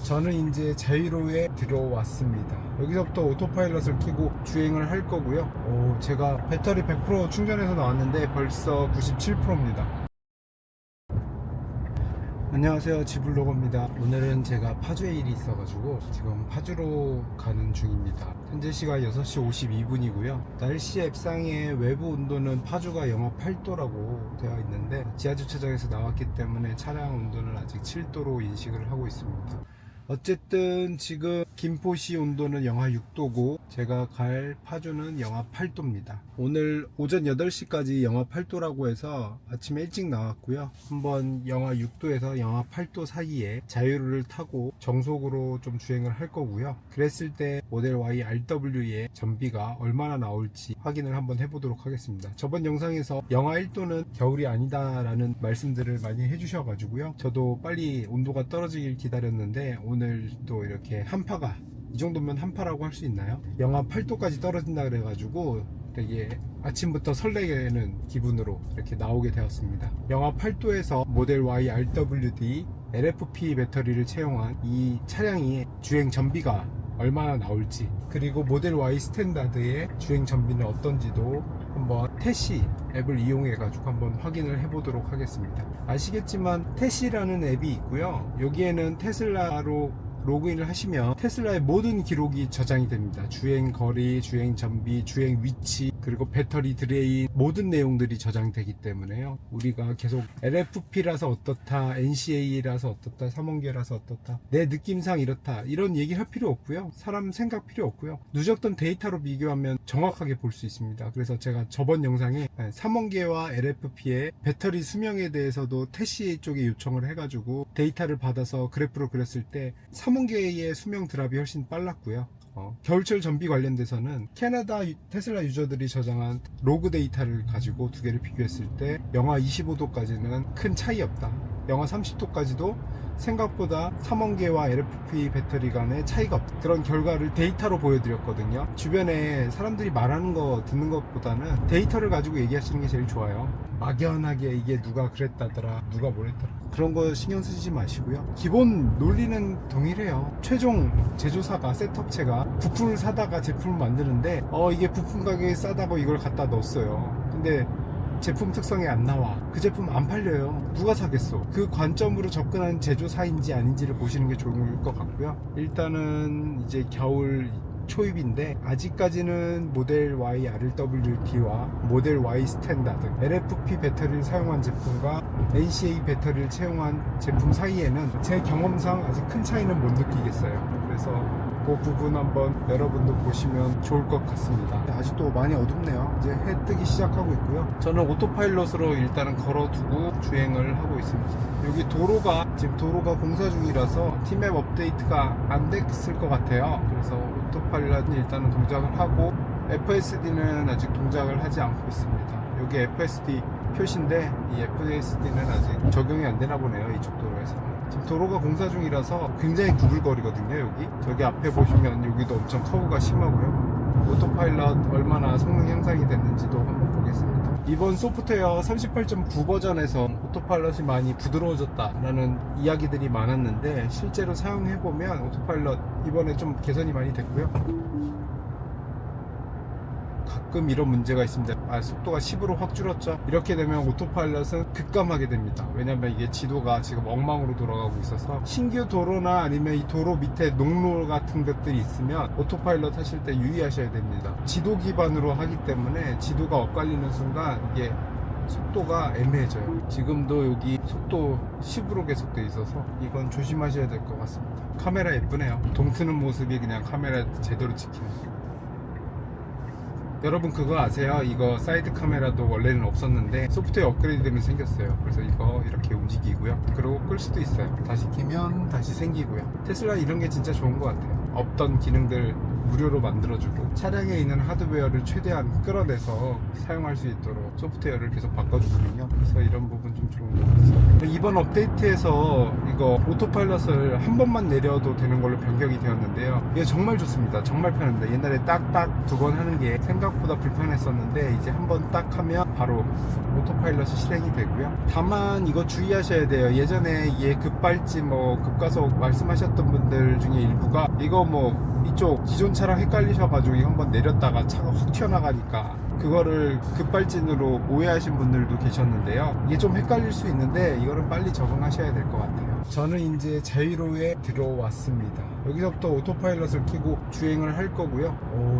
저는 이제 자유로에 들어왔습니다. 여기서부터 오토파일럿을 켜고 주행을 할 거고요. 제가 배터리 100% 충전해서 나왔는데 벌써 97%입니다. 안녕하세요, 지블로거입니다. 오늘은 제가 파주에 일이 있어가지고 지금 파주로 가는 중입니다. 현재 시각 6시 52분이고요 날씨 앱상의 외부 온도는 파주가 영하 8도라고 되어 있는데 지하주차장에서 나왔기 때문에 차량 온도는 아직 7도로 인식을 하고 있습니다. 어쨌든 지금 김포시 온도는 영하 6도고 제가 갈 파주는 영하 8도입니다. 오늘 오전 8시까지 영하 8도라고 해서 아침에 일찍 나왔고요. 한번 영하 6도에서 영하 8도 사이에 자유로를 타고 정속으로 좀 주행을 할 거고요. 그랬을 때 모델 Y RW의 전비가 얼마나 나올지 확인을 한번 해보도록 하겠습니다. 저번 영상에서 영하 1도는 겨울이 아니다 라는 말씀들을 많이 해주셔가지고요. 저도 빨리 온도가 떨어지길 기다렸는데 오늘 또 이렇게 한파가, 이 정도면 한파라고 할 수 있나요? 영하 8도까지 떨어진다 그래가지고 되게 아침부터 설레는 기분으로 이렇게 나오게 되었습니다. 영하 8도에서 모델 Y RWD LFP 배터리를 채용한 이 차량이 주행 전비가 얼마나 나올지, 그리고 모델 Y 스탠다드의 주행 전비는 어떤지도 한번 태시 앱을 이용해 가지고 한번 확인을 해 보도록 하겠습니다. 아시겠지만 태시라는 앱이 있고요. 여기에는 테슬라로 로그인을 하시면 테슬라의 모든 기록이 저장이 됩니다. 주행 거리, 주행 전비, 주행 위치, 그리고 배터리 드레인, 모든 내용들이 저장되기 때문에요. 우리가 계속 LFP라서 어떻다, NCA라서 어떻다, 3원계라서 어떻다, 내 느낌상 이렇다, 이런 얘기 할 필요 없고요. 사람 생각 필요 없고요. 누적된 데이터로 비교하면 정확하게 볼 수 있습니다. 그래서 제가 저번 영상에 3원계와 LFP의 배터리 수명에 대해서도 태시 쪽에 요청을 해가지고 데이터를 받아서 그래프로 그렸을 때 3원계의 수명 드랍이 훨씬 빨랐고요. 겨울철 전비 관련돼서는 캐나다 테슬라 유저들이 저장한 로그 데이터를 가지고 두 개를 비교했을 때 영하 25도까지는 큰 차이 없다, 영하 30도까지도 생각보다 3원계와 LFP 배터리 간의 차이가 없다, 그런 결과를 데이터로 보여드렸거든요. 주변에 사람들이 말하는 거 듣는 것보다는 데이터를 가지고 얘기하시는 게 제일 좋아요. 막연하게 이게 누가 그랬다더라, 누가 뭐랬더라, 그런 거 신경 쓰지 마시고요. 기본 논리는 동일해요. 최종 제조사가, 셋업체가 부품을 사다가 제품을 만드는데 이게 부품 가격이 싸다고 이걸 갖다 넣었어요. 근데 제품 특성이 안 나와. 그 제품 안 팔려요. 누가 사겠어? 그 관점으로 접근하는 제조사인지 아닌지를 보시는 게 좋을 것 같고요. 일단은 이제 겨울 초입인데 아직까지는 모델 Y RWD와 모델 Y 스탠다드 LFP 배터리를 사용한 제품과 NCA 배터리를 채용한 제품 사이에는 제 경험상 아직 큰 차이는 못 느끼겠어요. 그래서 그 부분 한번 여러분도 보시면 좋을 것 같습니다. 아직도 많이 어둡네요. 이제 해 뜨기 시작하고 있고요. 저는 오토파일럿으로 일단은 걸어두고 주행을 하고 있습니다. 여기 지금 도로가 공사 중이라서 팀앱 업데이트가 안 됐을 것 같아요. 그래서 오토파일럿은 일단은 동작을 하고 FSD는 아직 동작을 하지 않고 있습니다. 여기 FSD 표시인데 이 FSD는 아직 적용이 안 되나 보네요, 이쪽 도로에서는. 지금 도로가 공사 중이라서 굉장히 구불거리거든요. 저기 앞에 보시면 여기도 엄청 커브가 심하고요. 오토파일럿 얼마나 성능 향상이 됐는지도 한번 보겠습니다. 이번 소프트웨어 38.9 버전에서 오토파일럿이 많이 부드러워졌다라는 이야기들이 많았는데 실제로 사용해보면 오토파일럿 이번에 좀 개선이 많이 됐고요. 가끔 이런 문제가 있습니다. 속도가 10으로 확 줄었죠. 이렇게 되면 오토파일럿은 급감하게 됩니다. 왜냐면 이게 지도가 지금 엉망으로 돌아가고 있어서 신규 도로나 아니면 이 도로 밑에 농로 같은 것들이 있으면 오토파일럿 하실 때 유의하셔야 됩니다. 지도 기반으로 하기 때문에 지도가 엇갈리는 순간 이게 속도가 애매해져요. 지금도 여기 속도 10으로 계속돼 있어서 이건 조심하셔야 될 것 같습니다. 카메라 예쁘네요. 동트는 모습이 그냥 카메라 제대로 찍히는. 여러분 그거 아세요? 이거 사이드 카메라도 원래는 없었는데 소프트웨어 업그레이드 되면 생겼어요. 그래서 이거 이렇게 움직이고요. 그리고 끌 수도 있어요. 다시 키면 다시 생기고요. 테슬라 이런 게 진짜 좋은 것 같아요. 없던 기능들 무료로 만들어주고 차량에 있는 하드웨어를 최대한 끌어내서 사용할 수 있도록 소프트웨어를 계속 바꿔주거든요. 그래서 이런 부분 좀 좋은 것 같습니다. 이번 업데이트에서 이거 오토파일럿을 한 번만 내려도 되는 걸로 변경이 되었는데요. 이게 정말 좋습니다. 정말 편합니다. 옛날에 딱딱 두 번 하는 게 생각보다 불편했었는데 이제 한 번 딱 하면 바로 오토파일럿이 실행이 되고요. 다만 이거 주의하셔야 돼요. 예전에 얘 급발진 급가속 말씀하셨던 분들 중에 일부가 이거 이쪽 기존 차랑 헷갈리셔가지고 이거 한번 내렸다가 차가 확 튀어나가니까 그거를 급발진으로 오해하신 분들도 계셨는데요. 이게 좀 헷갈릴 수 있는데 이거는 빨리 적응하셔야 될 것 같아요. 저는 이제 자유로에 들어왔습니다. 여기서부터 오토파일럿을 켜고 주행을 할 거고요.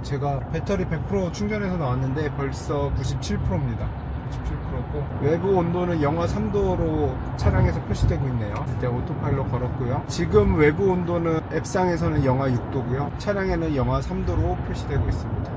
제가 배터리 100% 충전해서 나왔는데 벌써 97%입니다. 97%고 외부 온도는 영하 3도로 차량에서 표시되고 있네요. 이제 오토파일럿 걸었고요. 지금 외부 온도는 앱상에서는 영하 6도고요. 차량에는 영하 3도로 표시되고 있습니다.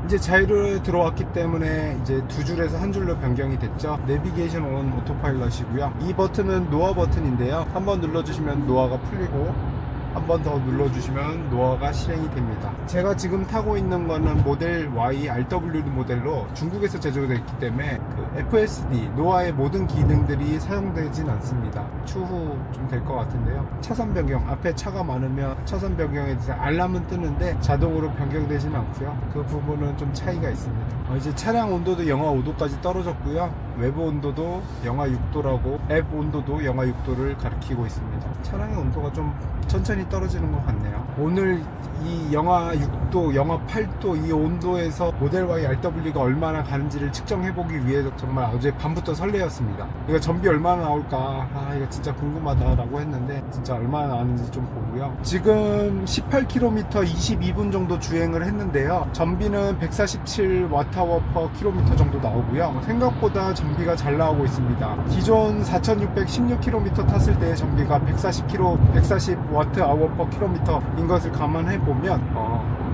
이제 자유로에 들어왔기 때문에 이제 두 줄에서 한 줄로 변경이 됐죠. 내비게이션 온 오토파일럿이고요. 이 버튼은 노아 버튼인데요. 한번 눌러주시면 노아가 풀리고 한 번 더 눌러주시면 노아가 실행이 됩니다. 제가 지금 타고 있는 거는 모델 Y RW 모델로 중국에서 제조되어 있기 때문에 그 FSD 노아의 모든 기능들이 사용되진 않습니다. 추후 좀 될 것 같은데요. 차선 변경, 앞에 차가 많으면 차선 변경에 대해서 알람은 뜨는데 자동으로 변경되지는 않고요. 그 부분은 좀 차이가 있습니다. 이제 차량 온도도 영하 5도까지 떨어졌고요. 외부 온도도 영하 6도라고 앱 온도도 영하 6도를 가리키고 있습니다. 차량의 온도가 좀 천천히 떨어지는 것 같네요. 오늘 이 영하 6도, 영하 8도 이 온도에서 모델 Y RW가 얼마나 가는지를 측정해보기 위해서 정말 어제 밤부터 설레었습니다. 이거 전비 얼마나 나올까, 이거 진짜 궁금하다라고 했는데 진짜 얼마나 나왔는지 좀 보고요. 지금 18km 22분 정도 주행을 했는데요. 전비는 147Wh/km 정도 나오고요. 생각보다 전비가 잘 나오고 있습니다. 기존 4616km 탔을 때의 전비가 140Wh/km인 것을 감안해 보면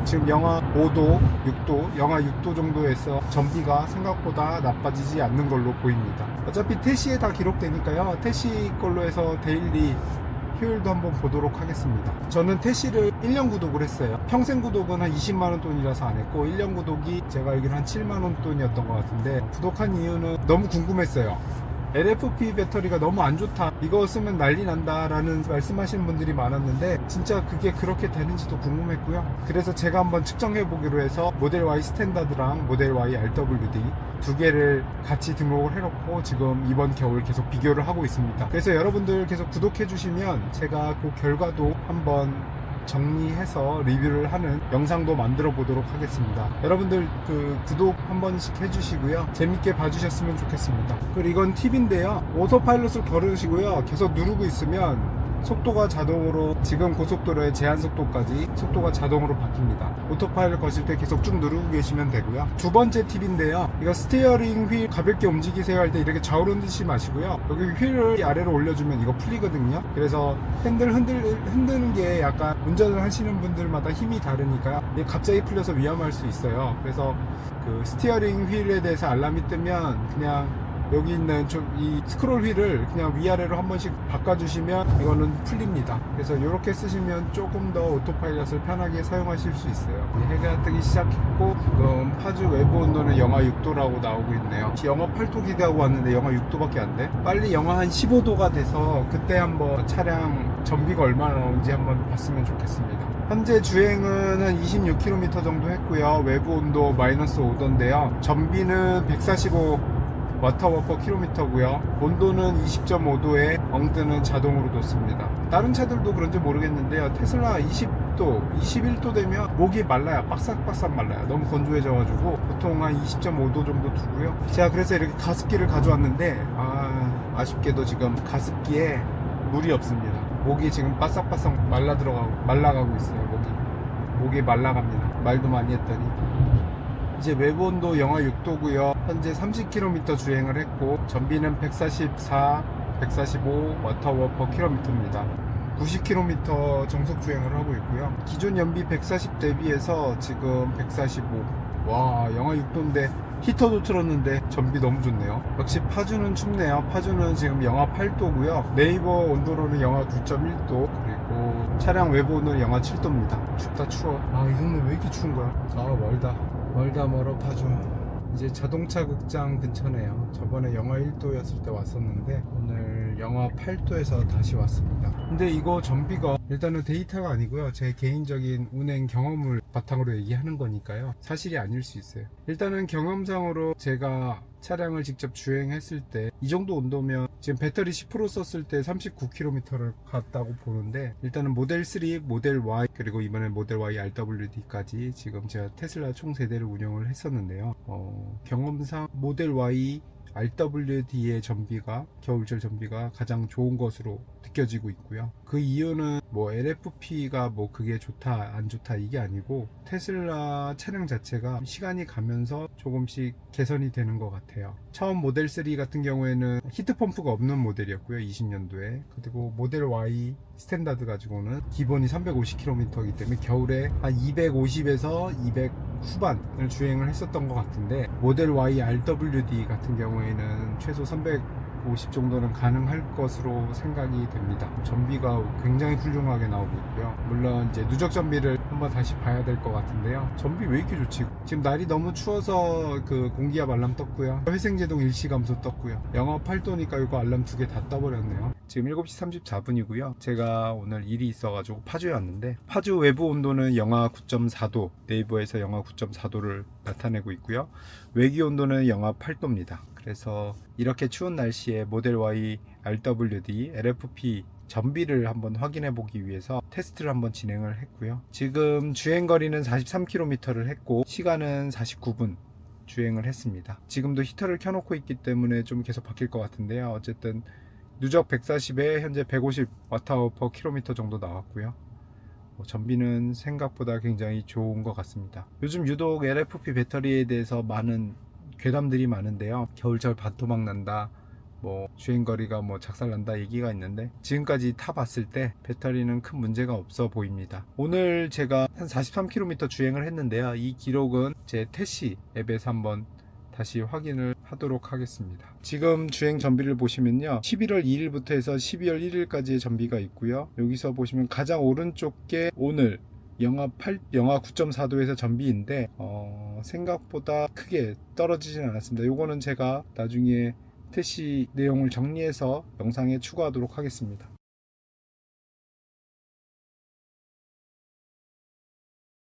지금 영하 5도, 6도, 영하 6도 정도에서 전비가 생각보다 나빠지지 않는 걸로 보입니다. 어차피 태시에 다 기록되니까요. 태시 걸로 해서 데일리 효율도 한번 보도록 하겠습니다. 저는 태시를 1년 구독을 했어요. 평생 구독은 한 20만원 돈이라서 안 했고 1년 구독이 제가 알기로 한 7만원 돈이었던 것 같은데 구독한 이유는 너무 궁금했어요. LFP 배터리가 너무 안 좋다, 이거 쓰면 난리 난다 라는 말씀하시는 분들이 많았는데 진짜 그게 그렇게 되는지도 궁금했고요. 그래서 제가 한번 측정해 보기로 해서 모델 Y 스탠다드랑 모델 Y RWD 두 개를 같이 등록을 해놓고 지금 이번 겨울 계속 비교를 하고 있습니다. 그래서 여러분들 계속 구독해 주시면 제가 그 결과도 한번 정리해서 리뷰를 하는 영상도 만들어 보도록 하겠습니다. 여러분들 그 구독 한 번씩 해주시고요. 재밌게 봐주셨으면 좋겠습니다. 그리고 이건 팁인데요. 오토파일럿을 걸으시고요. 계속 누르고 있으면 속도가 자동으로 지금 고속도로의 제한 속도까지 속도가 자동으로 바뀝니다. 오토파일럿 거실 때 계속 쭉 누르고 계시면 되고요. 두 번째 팁인데요. 이거 스티어링 휠 가볍게 움직이세요 할 때 이렇게 좌우로 흔들지 마시고요. 여기 휠을 아래로 올려주면 이거 풀리거든요. 그래서 핸들 흔드는 게 약간 운전을 하시는 분들마다 힘이 다르니까요. 이게 갑자기 풀려서 위험할 수 있어요. 그래서 그 스티어링 휠에 대해서 알람이 뜨면 그냥 여기 있는 이 스크롤 휠을 그냥 위아래로 한 번씩 바꿔주시면 이거는 풀립니다. 그래서 이렇게 쓰시면 조금 더 오토파일럿을 편하게 사용하실 수 있어요. 해가 뜨기 시작했고 지금 파주 외부 온도는 영하 6도라고 나오고 있네요. 영하 8도 기대하고 왔는데 영하 6도밖에 안 돼. 빨리 영하 한 15도가 돼서 그때 한번 차량 전비가 얼마나 나오는지 한번 봤으면 좋겠습니다. 현재 주행은 한 26km 정도 했고요. 외부 온도 마이너스 5도인데요. 전비는 145 Wh/km고요. 온도는 20.5도에 엉뜨는 자동으로 뒀습니다. 다른 차들도 그런지 모르겠는데요. 테슬라 20도, 21도 되면 목이 말라요. 바싹바싹 말라요. 너무 건조해져가지고 보통 한 20.5도 정도 두고요. 제가 그래서 이렇게 가습기를 가져왔는데 아쉽게도 지금 가습기에 물이 없습니다. 목이 지금 바싹바싹 말라가고 있어요. 목이 말라갑니다. 말도 많이 했더니. 이제 외부 온도 영하 6도고요. 현재 30km 주행을 했고 전비는 145 Wh/km입니다. 90km 정속 주행을 하고 있고요. 기존 연비 140 대비해서 지금 145. 와, 영하 6도인데 히터도 틀었는데 전비 너무 좋네요. 역시 파주는 춥네요. 파주는 지금 영하 8도고요. 네이버 온도로는 영하 9.1도, 그리고 차량 외부 온도는 영하 7도입니다. 춥다 추워. 아, 이 동네 왜 이렇게 추운 거야? 아, 멀다 멀어 파주. 이제 자동차 극장 근처네요. 저번에 영하 1도였을 때 왔었는데 오늘 영하 8도에서 다시 왔습니다. 근데 이거 전비가 일단은 데이터가 아니고요, 제 개인적인 운행 경험을 바탕으로 얘기하는 거니까요, 사실이 아닐 수 있어요. 일단은 경험상으로 제가 차량을 직접 주행했을 때 이 정도 온도면 지금 배터리 10% 썼을 때 39km를 갔다고 보는데, 일단은 모델 3, 모델 Y 그리고 이번에 모델 Y RWD까지 지금 제가 테슬라 총 세대를 운영을 했었는데요, 경험상 모델 Y RWD의 전비가, 겨울철 전비가 가장 좋은 것으로 느껴지고 있고요. 그 이유는 뭐 LFP가 뭐 그게 좋다 안 좋다 이게 아니고, 테슬라 차량 자체가 시간이 가면서 조금씩 개선이 되는 것 같아요. 처음 모델 3 같은 경우에는 히트펌프가 없는 모델이었고요, 20년도에. 그리고 모델 Y 스탠다드 가지고는 기본이 350km이기 때문에 겨울에 한 250에서 200 후반을 주행을 했었던 것 같은데, 모델 Y RWD 같은 경우에는 최소 350 정도는 가능할 것으로 생각이 됩니다. 전비가 굉장히 훌륭하게 나오고 있고요. 물론 이제 누적 전비를 한번 다시 봐야 될 것 같은데요, 전비 왜 이렇게 좋지? 지금 날이 너무 추워서 그 공기압 알람 떴고요, 회생제동 일시감소 떴고요, 영하 8도니까 이거 알람 2개 다 떠버렸네요. 지금 7시 34분이고요 제가 오늘 일이 있어가지고 파주에 왔는데, 파주 외부 온도는 영하 9.4도, 네이버에서 영하 9.4도를 나타내고 있고요, 외기 온도는 영하 8도입니다 그래서 이렇게 추운 날씨에 모델 Y RWD LFP 전비를 한번 확인해 보기 위해서 테스트를 한번 진행을 했고요. 지금 주행거리는 43km를 했고 시간은 49분 주행을 했습니다. 지금도 히터를 켜놓고 있기 때문에 좀 계속 바뀔 것 같은데요, 어쨌든 누적 140에 현재 150Wh/km 정도 나왔고요. 전비는 생각보다 굉장히 좋은 것 같습니다. 요즘 유독 LFP 배터리에 대해서 많은 괴담들이 많은데요, 겨울철 반토막 난다, 뭐 주행거리가 뭐 작살난다 얘기가 있는데, 지금까지 타봤을 때 배터리는 큰 문제가 없어 보입니다. 오늘 제가 한 43km 주행을 했는데요, 이 기록은 제 태시 앱에서 한번 다시 확인을 하도록 하겠습니다. 지금 주행 전비를 보시면요, 11월 2일부터 해서 12월 1일까지의 전비가 있고요, 여기서 보시면 가장 오른쪽 게 오늘 영하 9.4도에서 전비인데 생각보다 크게 떨어지진 않았습니다. 요거는 제가 나중에 태시 내용을 정리해서 영상에 추가하도록 하겠습니다.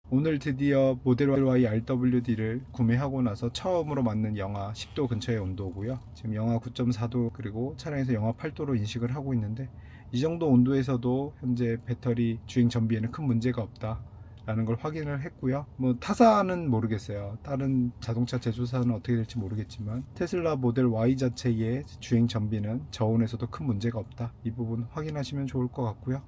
오늘 드디어 모델 Y RWD를 구매하고 나서 처음으로 맞는 영하 10도 근처의 온도고요. 지금 영하 9.4도 그리고 차량에서 영하 8도로 인식을 하고 있는데, 이 정도 온도에서도 현재 배터리 주행 전비에는 큰 문제가 없다 라는 걸 확인을 했고요. 뭐 타사는 모르겠어요, 다른 자동차 제조사는 어떻게 될지 모르겠지만 테슬라 모델 Y 자체의 주행 전비는 저온에서도 큰 문제가 없다, 이 부분 확인하시면 좋을 것 같고요.